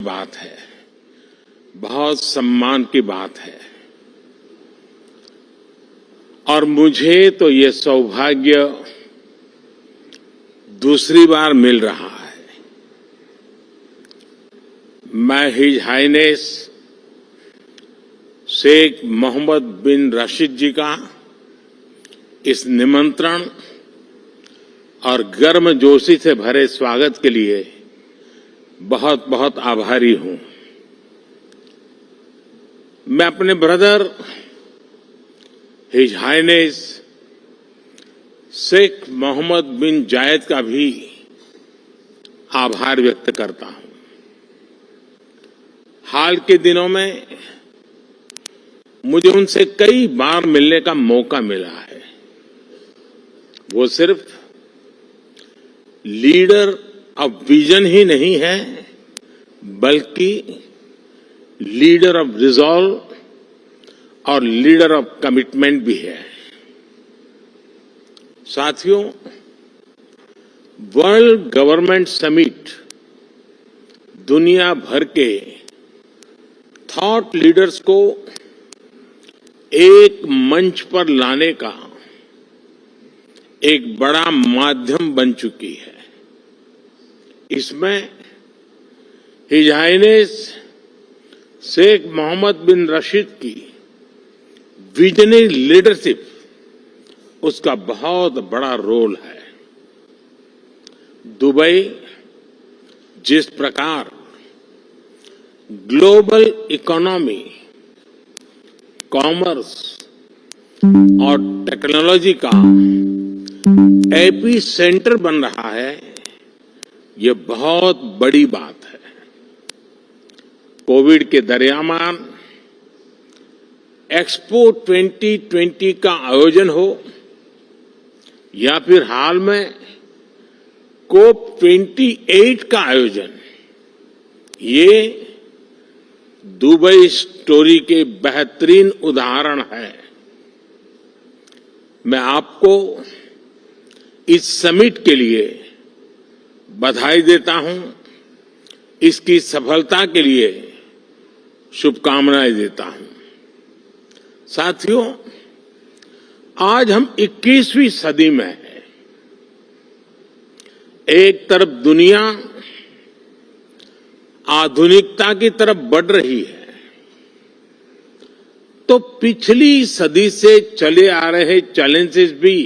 बात है, बहुत सम्मान की बात है और मुझे तो ये सौभाग्य दूसरी बार मिल रहा है। मैं हिज हाइनेस शेख मोहम्मद बिन राशिद जी का इस निमंत्रण और गर्मजोशी से भरे स्वागत के लिए बहुत बहुत आभारी हूं। मैं अपने brother his highness Sheikh Mohammed bin Zayed का भी आभार व्यक्त करता हूं। हाल के दिनों में मुझे उनसे कई बार मिलने का मौका मिला है। वो सिर्फ लीडर ऑफ विजन ही नहीं है, बल्कि लीडर ऑफ रिजॉल्व और लीडर ऑफ कमिटमेंट भी है। साथियों, वर्ल्ड गवर्नमेंट समिट दुनिया भर के थॉट लीडर्स को एक मंच पर लाने का एक बड़ा माध्यम बन चुकी है। इसमें हिज हाइनेस शेख मोहम्मद बिन राशिद की विजनरी लीडरशिप उसका बहुत बड़ा रोल है। दुबई जिस प्रकार ग्लोबल इकोनॉमी, कॉमर्स और टेक्नोलॉजी का एपी सेंटर बन रहा है, ये बहुत बड़ी बात है। कोविड के दरमियान एक्सपो 2020 का आयोजन हो या फिर हाल में कोप 28 का आयोजन, ये दुबई स्टोरी के बेहतरीन उदाहरण है। मैं आपको इस समिट के लिए बधाई देता हूं, इसकी सफलता के लिए शुभकामनाएं देता हूं। साथियों, आज हम 21वीं सदी में हैं। एक तरफ दुनिया आधुनिकता की तरफ बढ़ रही है, तो पिछली सदी से चले आ रहे चैलेंजेस भी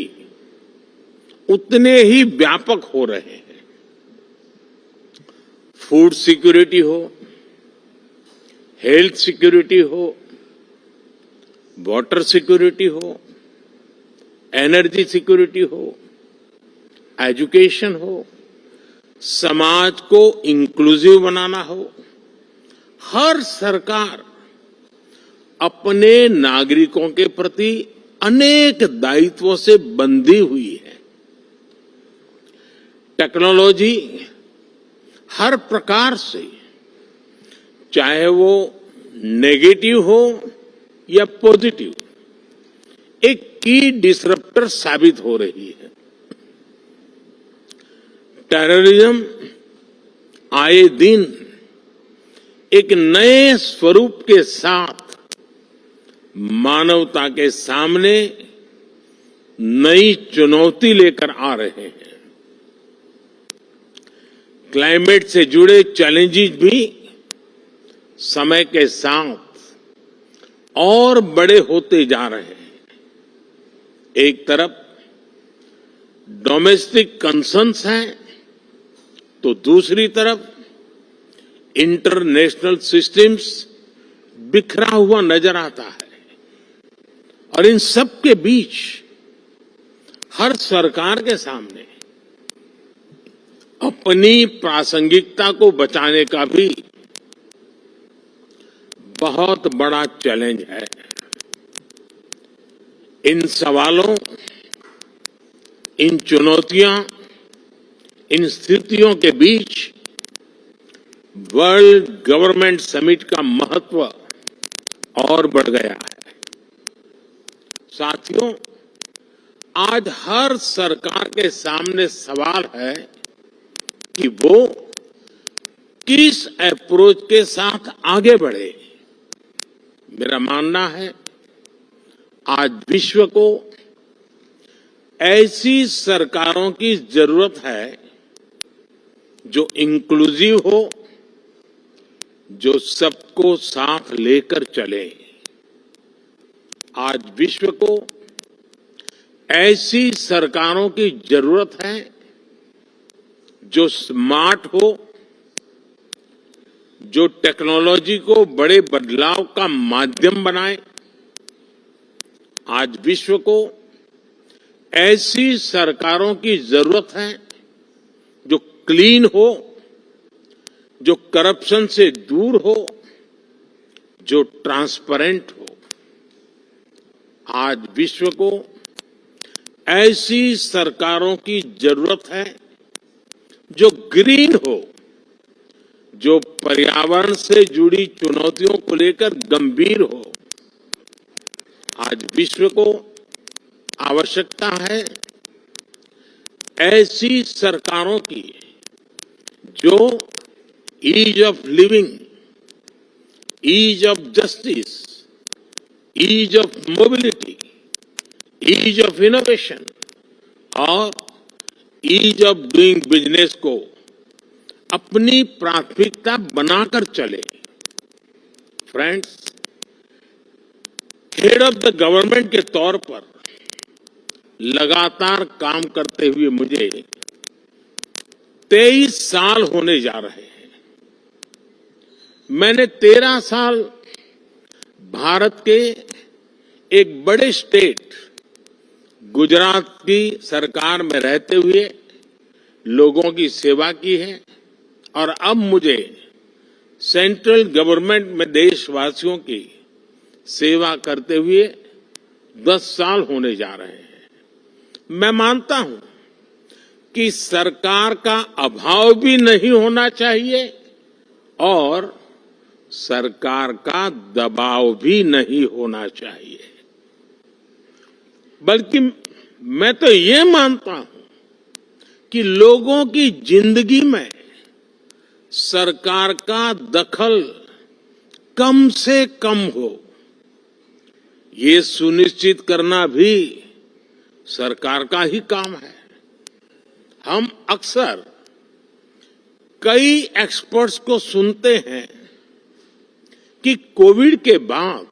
उतने ही व्यापक हो रहे हैं। फूड सिक्योरिटी हो, हेल्थ सिक्योरिटी हो, वाटर सिक्योरिटी हो, एनर्जी सिक्योरिटी हो, एजुकेशन हो, समाज को इंक्लूसिव बनाना हो, हर सरकार अपने नागरिकों के प्रति अनेक दायित्वों से बंधी हुई है। टेक्नोलॉजी हर प्रकार से, चाहे वो नेगेटिव हो या पॉजिटिव, एक की डिसरप्टर साबित हो रही है। टेररिज्म आए दिन एक नए स्वरूप के साथ मानवता के सामने नई चुनौती लेकर आ रहे हैं। क्लाइमेट से जुड़े चैलेंजेस भी समय के साथ और बड़े होते जा रहे हैं। एक तरफ डोमेस्टिक कंसर्न्स हैं, तो दूसरी तरफ इंटरनेशनल सिस्टम्स बिखरा हुआ नजर आता है। और इन सब के बीच हर सरकार के सामने अपनी प्रासंगिकता को बचाने का भी बहुत बड़ा चैलेंज है। इन सवालों, इन चुनौतियां, इन स्थितियों के बीच वर्ल्ड गवर्नमेंट समिट का महत्व और बढ़ गया है। साथियों, आज हर सरकार के सामने सवाल है कि वो किस अप्रोच के साथ आगे बढ़े। मेरा मानना है आज विश्व को ऐसी सरकारों की जरूरत है जो इंक्लूसिव हो, जो सबको साथ लेकर चले। आज विश्व को ऐसी सरकारों की जरूरत है जो स्मार्ट हो, जो टेक्नोलॉजी को बड़े बदलाव का माध्यम बनाए। आज विश्व को ऐसी सरकारों की जरूरत है जो क्लीन हो, जो करप्शन से दूर हो, जो ट्रांसपेरेंट हो। आज विश्व को ऐसी सरकारों की जरूरत है जो ग्रीन हो, जो पर्यावरण से जुड़ी चुनौतियों को लेकर गंभीर हो। आज विश्व को आवश्यकता है ऐसी सरकारों की जो ease of living, ease of justice, ease of mobility, ease of innovation और ईज ऑफ डूइंग बिजनेस को अपनी प्राथमिकता बनाकर चले। Friends, head of the government के तौर पर लगातार काम करते हुए मुझे 23 साल होने जा रहे हैं। मैंने 13 साल भारत के एक बड़े स्टेट गुजरात की सरकार में रहते हुए लोगों की सेवा की है और अब मुझे सेंट्रल गवर्नमेंट में देशवासियों की सेवा करते हुए 10 साल होने जा रहे हैं। मैं मानता हूं कि सरकार का अभाव भी नहीं होना चाहिए और सरकार का दबाव भी नहीं होना चाहिए, बल्कि मैं तो ये मानता हूं कि लोगों की जिंदगी में सरकार का दखल कम से कम हो, ये सुनिश्चित करना भी सरकार का ही काम है। हम अक्सर कई एक्सपर्ट्स को सुनते हैं कि कोविड के बाद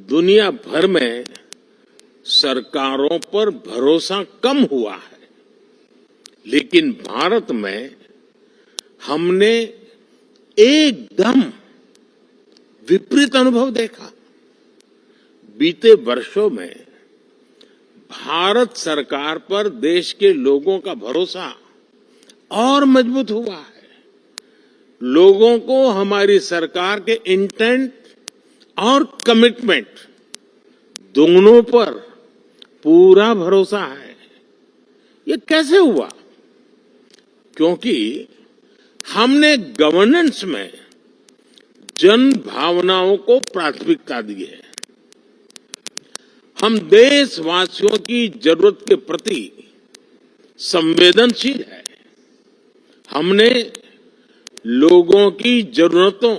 दुनिया भर में सरकारों पर भरोसा कम हुआ है, लेकिन भारत में हमने एकदम विपरीत अनुभव देखा। बीते वर्षों में भारत सरकार पर देश के लोगों का भरोसा और मजबूत हुआ है। लोगों को हमारी सरकार के इंटेंट और कमिटमेंट दोनों पर पूरा भरोसा है। ये कैसे हुआ? क्योंकि हमने गवर्नेंस में जन भावनाओं को प्राथमिकता दी है। हम देशवासियों की जरूरत के प्रति संवेदनशील है। हमने लोगों की जरूरतों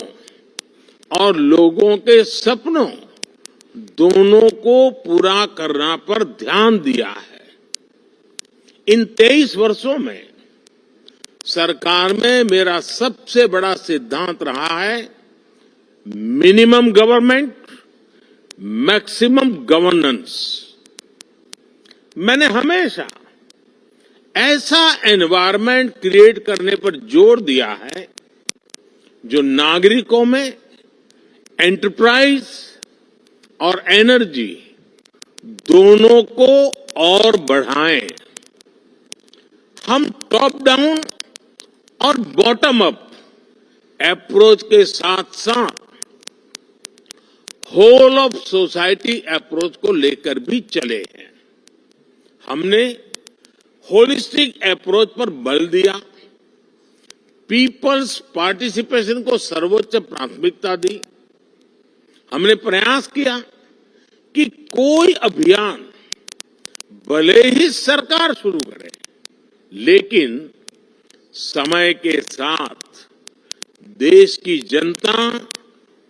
और लोगों के सपनों दोनों को पूरा करना पर ध्यान दिया है। इन 23 वर्षों में सरकार में मेरा सबसे बड़ा सिद्धांत रहा है मिनिमम गवर्नमेंट, मैक्सिमम गवर्नेंस। मैंने हमेशा ऐसा एनवायरनमेंट क्रिएट करने पर जोर दिया है जो नागरिकों में एंटरप्राइज और एनर्जी दोनों को और बढ़ाएं। हम टॉप डाउन और बॉटम अप अप्रोच के साथ साथ होल ऑफ सोसाइटी अप्रोच को लेकर भी चले हैं। हमने होलिस्टिक अप्रोच पर बल दिया, पीपल्स पार्टिसिपेशन को सर्वोच्च प्राथमिकता दी। हमने प्रयास किया कि कोई अभियान भले ही सरकार शुरू करे, लेकिन समय के साथ देश की जनता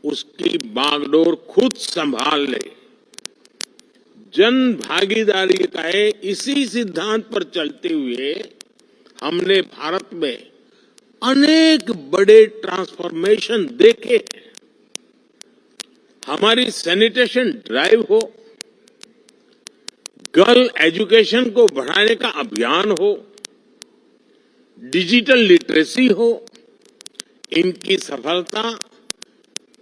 उसकी बागडोर खुद संभाल ले। जन भागीदारी का इसी सिद्धांत पर चलते हुए हमने भारत में अनेक बड़े ट्रांसफॉर्मेशन देखे हैं। हमारी सैनिटेशन ड्राइव हो, गर्ल एजुकेशन को बढ़ाने का अभियान हो, डिजिटल लिटरेसी हो, इनकी सफलता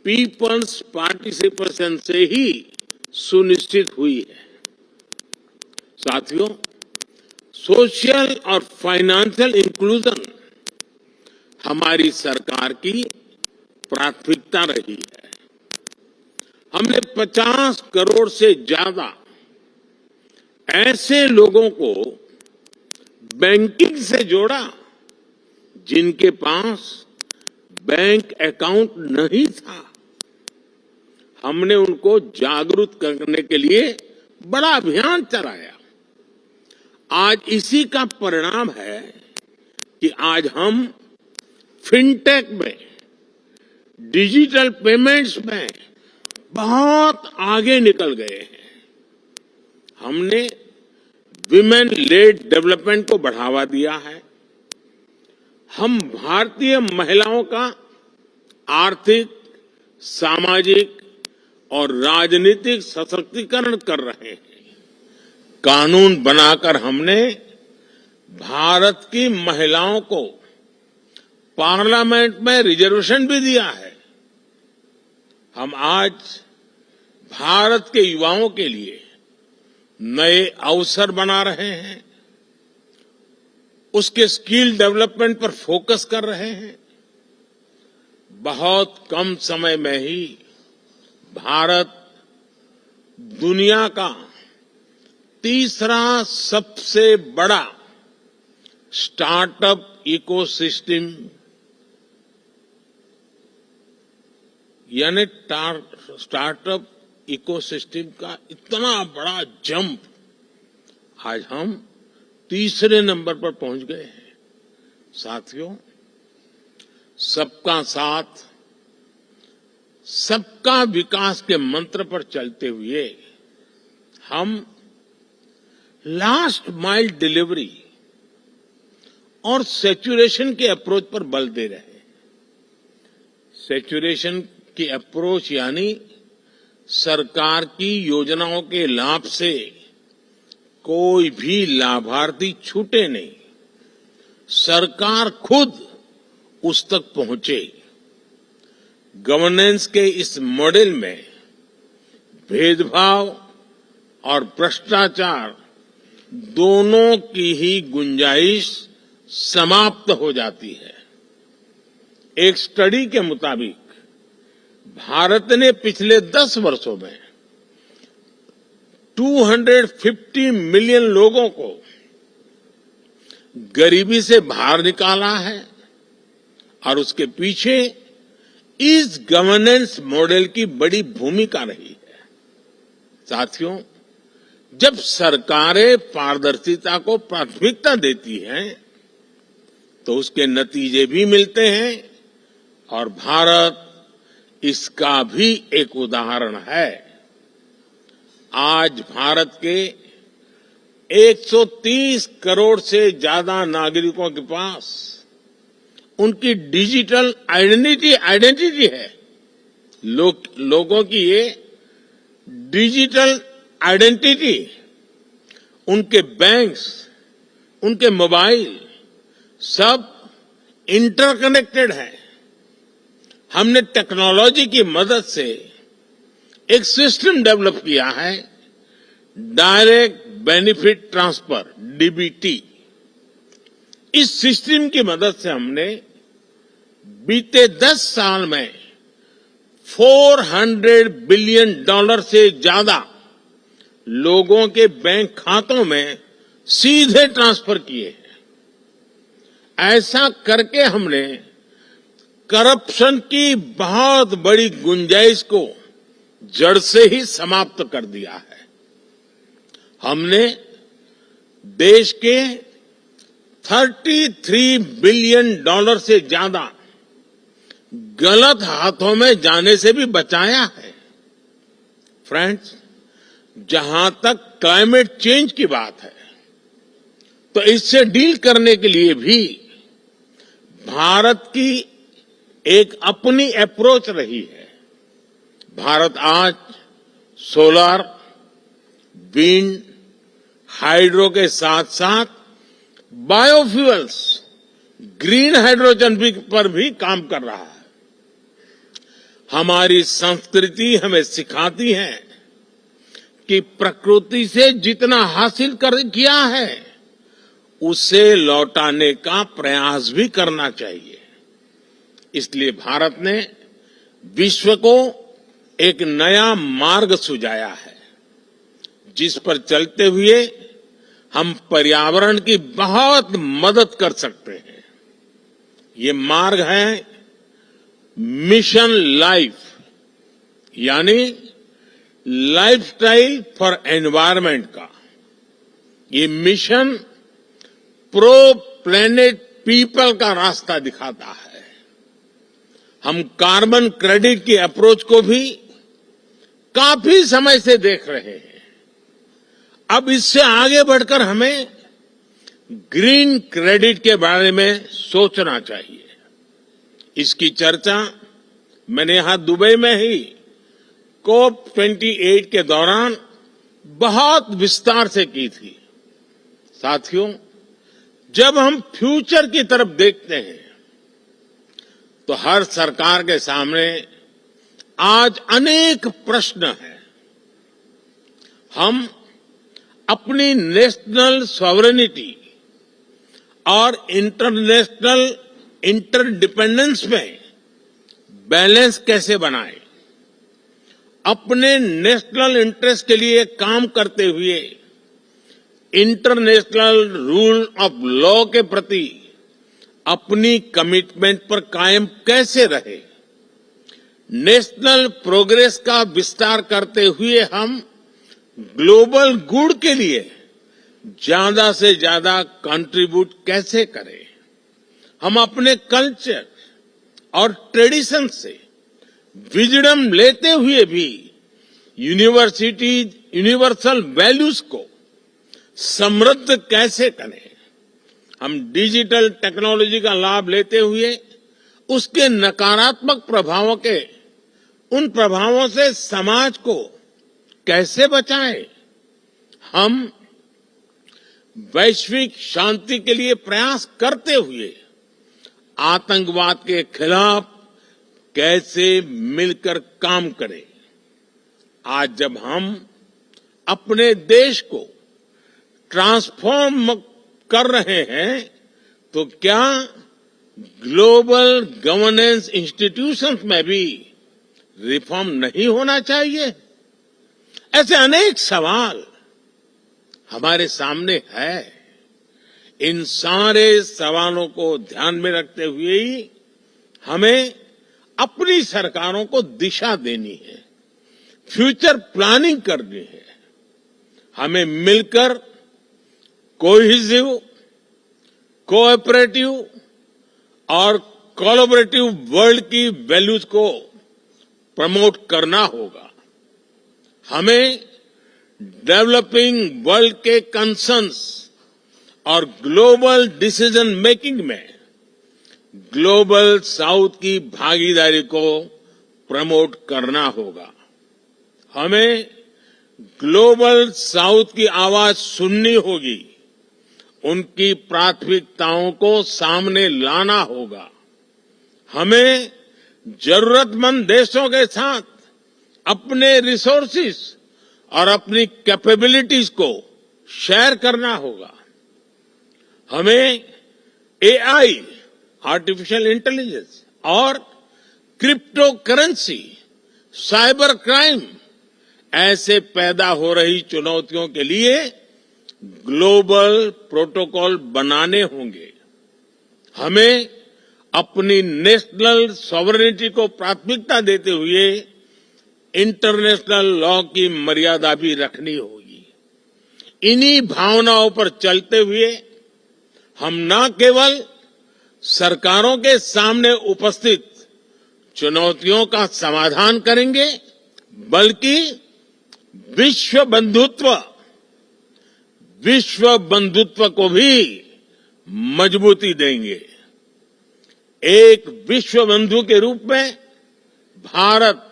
पीपल्स पार्टिसिपेशन से ही सुनिश्चित हुई है। साथियों, सोशल और फाइनेंशियल इंक्लूजन हमारी सरकार की प्राथमिकता रही है। हमने 50 करोड़ से ज्यादा ऐसे लोगों को बैंकिंग से जोड़ा जिनके पास बैंक अकाउंट नहीं था। हमने उनको जागरूक करने के लिए बड़ा अभियान चलाया। आज इसी का परिणाम है कि आज हम फिनटेक में, डिजिटल पेमेंट्स में बहुत आगे निकल गए हैं। हमने विमेन लेड डेवलपमेंट को बढ़ावा दिया है। हम भारतीय महिलाओं का आर्थिक, सामाजिक और राजनीतिक सशक्तिकरण कर रहे हैं। कानून बनाकर हमने भारत की महिलाओं को पार्लियामेंट में रिजर्वेशन भी दिया है। हम आज भारत के युवाओं के लिए नए अवसर बना रहे हैं, उसके स्किल डेवलपमेंट पर फोकस कर रहे हैं। बहुत कम समय में ही भारत दुनिया का तीसरा सबसे बड़ा स्टार्टअप इकोसिस्टम यानी स्टार्टअप इकोसिस्टम का इतना बड़ा जंप आज हम तीसरे नंबर पर पहुंच गए हैं। साथियों, सबका साथ, सबका विकास के मंत्र पर चलते हुए हम लास्ट माइल डिलीवरी और सैचुरेशन के अप्रोच पर बल दे रहे हैं। सैचुरेशन की अप्रोच यानी सरकार की योजनाओं के लाभ से कोई भी लाभार्थी छूटे नहीं, सरकार खुद उस तक पहुंचे। गवर्नेंस के इस मॉडल में भेदभाव और भ्रष्टाचार दोनों की ही गुंजाइश समाप्त हो जाती है। एक स्टडी के मुताबिक भारत ने पिछले 10 वर्षों में 250 मिलियन लोगों को गरीबी से बाहर निकाला है और उसके पीछे इस गवर्नेंस मॉडल की बड़ी भूमिका रही है। साथियों, जब सरकारें पारदर्शिता को प्राथमिकता देती हैं तो उसके नतीजे भी मिलते हैं और भारत इसका भी एक उदाहरण है। आज भारत के 130 करोड़ से ज्यादा नागरिकों के पास उनकी डिजिटल आइडेंटिटी है। लोगों की ये डिजिटल आइडेंटिटी, उनके बैंक्स, उनके मोबाइल सब इंटरकनेक्टेड है। हमने टेक्नोलॉजी की मदद से एक सिस्टम डेवलप किया है, डायरेक्ट बेनिफिट ट्रांसफर, डीबीटी। इस सिस्टम की मदद से हमने बीते 10 साल में $400 बिलियन से ज्यादा लोगों के बैंक खातों में सीधे ट्रांसफर किए हैं। ऐसा करके हमने करप्शन की बहुत बड़ी गुंजाइश को जड़ से ही समाप्त कर दिया है। हमने देश के $33 बिलियन से ज्यादा गलत हाथों में जाने से भी बचाया है। फ्रेंड्स, जहां तक क्लाइमेट चेंज की बात है, तो इससे डील करने के लिए भी भारत की एक अपनी अप्रोच रही है। भारत आज सोलर, विंड, हाइड्रो के साथ साथ बायोफ्यूल्स, ग्रीन हाइड्रोजन पर भी काम कर रहा है। हमारी संस्कृति हमें सिखाती है कि प्रकृति से जितना हासिल किया है उसे लौटाने का प्रयास भी करना चाहिए। इसलिए भारत ने विश्व को एक नया मार्ग सुझाया है, जिस पर चलते हुए हम पर्यावरण की बहुत मदद कर सकते हैं। ये मार्ग है मिशन लाइफ, यानी लाइफस्टाइल फॉर एनवायरनमेंट का। ये मिशन प्रो प्लेनेट पीपल का रास्ता दिखाता है। हम कार्बन क्रेडिट की अप्रोच को भी काफी समय से देख रहे हैं। अब इससे आगे बढ़कर हमें ग्रीन क्रेडिट के बारे में सोचना चाहिए। इसकी चर्चा मैंने यहां दुबई में ही COP28 के दौरान बहुत विस्तार से की थी। साथियों, जब हम फ्यूचर की तरफ देखते हैं तो हर सरकार के सामने आज अनेक प्रश्न हैं। हम अपनी नेशनल सॉवरेनिटी और इंटरनेशनल इंटरडिपेंडेंस में बैलेंस कैसे बनाएं? अपने नेशनल इंटरेस्ट के लिए काम करते हुए इंटरनेशनल रूल ऑफ लॉ के प्रति अपनी कमिटमेंट पर कायम कैसे रहे? नेशनल प्रोग्रेस का विस्तार करते हुए हम ग्लोबल गुड के लिए ज्यादा से ज्यादा कंट्रीब्यूट कैसे करें? हम अपने कल्चर और ट्रेडिशन से विजडम लेते हुए भी यूनिवर्सल वैल्यूज को समृद्ध कैसे करें? हम डिजिटल टेक्नोलॉजी का लाभ लेते हुए उसके नकारात्मक उन प्रभावों से समाज को कैसे बचाएं? हम वैश्विक शांति के लिए प्रयास करते हुए आतंकवाद के खिलाफ कैसे मिलकर काम करें? आज जब हम अपने देश को ट्रांसफॉर्म कर रहे हैं तो क्या ग्लोबल गवर्नेंस इंस्टीट्यूशंस में भी रिफॉर्म नहीं होना चाहिए? ऐसे अनेक सवाल हमारे सामने है। इन सारे सवालों को ध्यान में रखते हुए ही हमें अपनी सरकारों को दिशा देनी है, फ्यूचर प्लानिंग करनी है। हमें मिलकर कोहेसिव, कोऑपरेटिव और कोलैबोरेटिव वर्ल्ड की वैल्यूज को प्रमोट करना होगा। हमें डेवलपिंग वर्ल्ड के कंसर्न्स और ग्लोबल डिसीजन मेकिंग में ग्लोबल साउथ की भागीदारी को प्रमोट करना होगा। हमें ग्लोबल साउथ की आवाज सुननी होगी, उनकी प्राथमिकताओं को सामने लाना होगा। हमें जरूरतमंद देशों के साथ अपने रिसोर्सेज और अपनी कैपेबिलिटीज को शेयर करना होगा। हमें एआई, आर्टिफिशियल इंटेलिजेंस और क्रिप्टो करेंसी, साइबर क्राइम ऐसे पैदा हो रही चुनौतियों के लिए ग्लोबल प्रोटोकॉल बनाने होंगे। हमें अपनी नेशनल सॉवरेनिटी को प्राथमिकता देते हुए इंटरनेशनल लॉ की मर्यादा भी रखनी होगी। इन्हीं भावनाओं पर चलते हुए हम न केवल सरकारों के सामने उपस्थित चुनौतियों का समाधान करेंगे, बल्कि विश्व बंधुत्व को भी मजबूती देंगे। एक विश्व बंधु के रूप में भारत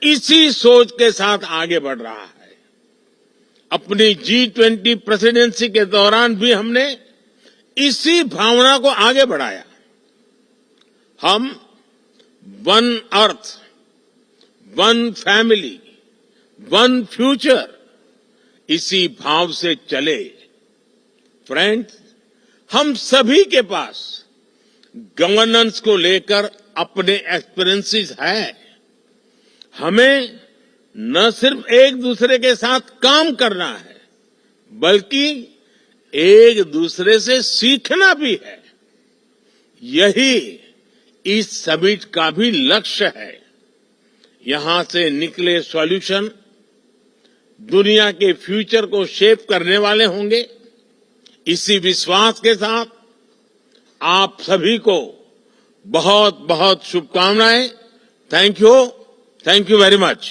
इसी सोच के साथ आगे बढ़ रहा है। अपनी G20 प्रेसिडेंसी के दौरान भी हमने इसी भावना को आगे बढ़ाया। हम one earth, one family, one future, इसी भाव से चले। फ्रेंड्स, हम सभी के पास गवर्नेंस को लेकर अपने एक्सपीरियंसेस है। हमें न सिर्फ एक दूसरे के साथ काम करना है, बल्कि एक दूसरे से सीखना भी है। यही इस समिट का भी लक्ष्य है। यहां से निकले सॉल्यूशन दुनिया के फ्यूचर को शेप करने वाले होंगे। इसी विश्वास के साथ आप सभी को बहुत बहुत शुभकामनाएं। Thank you very much.